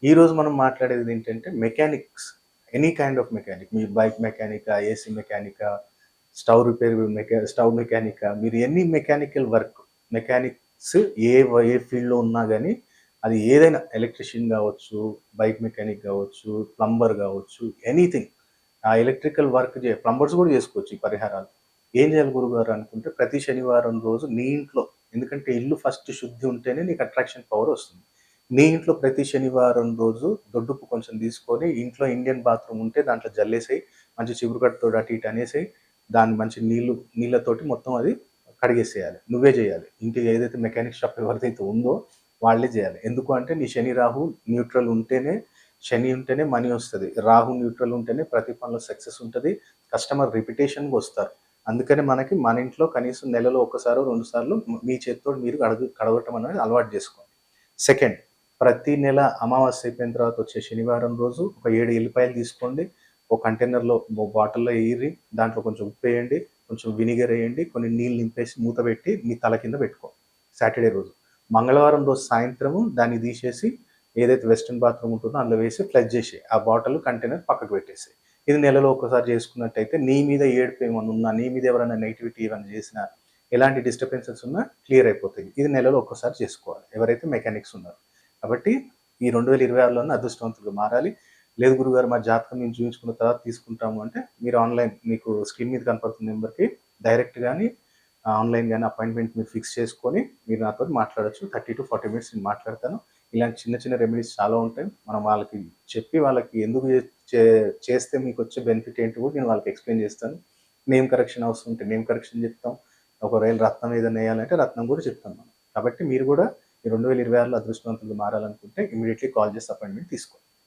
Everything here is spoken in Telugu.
ఈరోజు మనం మాట్లాడేది ఏంటంటే mechanics. Any kind of mechanic. మీ బైక్ మెకానికా, ఏసీ మెకానికా, స్టవ్ మెకానికా, మీరు ఎనీ మెకానికల్ వర్క్, మెకానిక్స్ ఏ ఫీల్డ్‌లో ఉన్నా గానీ, అది ఏదైనా ఎలక్ట్రీషియన్ గావచ్చు, బైక్ మెకానిక్ గావచ్చు, ప్లంబర్ గావచ్చు, ఎనీథింగ్. ఆ ఎలక్ట్రికల్ వర్క్ ప్లంబర్స్ గూడా జేసుకోవచ్చు ఈ పరిహారాలు. ఏం జేయాలి గురువుగారు అనుకుంటే, ప్రతి శనివారం రోజు నీ ఇంట్లో, ఎందుకంటే ఇల్లు ఫస్ట్ శుద్ధి ఉంటేనే నీకు అట్రాక్షన్ పవర్ ఒస్తుంది. నీ ఇంట్లో ప్రతి శనివారం రోజు దొడ్డుప్పు కొంచెం తీసుకొని, ఇంట్లో ఇండియన్ బాత్రూమ్ ఉంటే దాంట్లో జల్లేసేయి. మంచి చీపురు అటు ఇటు అనేసేయి. దాన్ని మంచి నీళ్ళతోటి మొత్తం అది కడిగేసేయాలి. నువ్వే చేయాలి. ఇంటి ఏదైతే మెకానిక్ షాప్ ఎవరిదైతే ఉందో వాళ్ళే చేయాలి. ఎందుకు అంటే నీ శని, రాహు న్యూట్రల్ ఉంటేనే, శని ఉంటేనే మనీ వస్తది. రాహు న్యూట్రల్ ఉంటేనే ప్రతి పనిలో సక్సెస్ ఉంటది. కస్టమర్ రిపిటేషన్‌గా వస్తారు. అందుకని మనకి మన ఇంట్లో కనీసం నెలలో ఒక్కసారో, 2 సార్లు మీ చేత్తోటి మీరు కడగటం అనేది అలవాటు చేసుకోండి. సెకండ్, ప్రతి నెల అమావాస్య అయిపోయిన తర్వాత వచ్చే శనివారం రోజు ఒక 7 ఎల్లిపాయలు తీసుకోండి. ఒక కంటైనర్‌లో బాటిల్‌లో ఎయిరి, దాంట్లో కొంచెం ఉప్పేయండి, కొంచెం వినిగర్ ఎయండి, కొన్ని నీళ్ళు నింపేసి మూత పెట్టి మీ తల కింద పెట్టుకో సాటర్‌డే రోజు. మంగళవారం రోజు సాయంత్రము దాన్ని తీసేసి ఏదైతే వెస్టర్న్ బాత్రూమ్ ఉంటుందో అందులో వేసి ఫ్లష్ చేసేయి. ఆ బాటిల్, కంటైనర్ పక్కకు పెట్టేసేయి. ఇది నెలలో ఒక్కసారి చేసుకున్నట్టయితే నీ మీద ఏడుపు ఏమన్నా ఉన్నా, నీ మీద ఎవరైనా నెగటివిటీ ఏమైనా చేసినా, ఎలాంటి డిస్టర్బెన్సెస్ ఉన్నా క్లియర్ అయిపోతాయి. ఇది నెలలో ఒక్కసారి చేసుకోవాలి ఎవరైతే మెకానిక్స్ ఉన్నారో. కాబట్టి ఈ 2026లోనే అదృష్టవంతులుగా మారాలి. లేదు గురుగారు మా జాతకం మేము చూయించుకున్న తర్వాత తీసుకుంటాము అంటే, మీరు ఆన్‌లైన్ మీకు స్క్రీన్ మీద కనపడుతున్న నెంబర్‌కి డైరెక్ట్ గాని, ఆన్‌లైన్ గాని అపాయింట్‌మెంట్ మీరు ఫిక్స్ చేసుకొని మీరు నాతోటి మాట్లాడొచ్చు. 30-40 మినిట్స్ నేను మాట్లాడతాను. ఇలాంటి చిన్న చిన్న రెమెడీస్ చాలా ఉంటాయి. మనం వాళ్ళకి చెప్పి వాళ్ళకి ఎందుకు చే చేస్తే మీకొచ్చే బెనిఫిట్ ఏంటో కూడా నేను వాళ్ళకి ఎక్స్‌ప్లెయిన్ చేస్తాను. నేమ్ కరెక్షన్ అవసరం ఉంటే నేమ్ కరెక్షన్ చెప్తాం. ఒకవేళ రత్నం ఏదైనా ఎయాలంటే రత్నం కూడా చెప్తాం మనం. కాబట్టి మీరు కూడా ఈ 2026లో అదృష్టవంతులుగా మారాలనుకుంటే ఇమ్మీడియేట్‌లీ కాల్ చేసి అపాయింట్‌మెంట్ తీసుకోండి.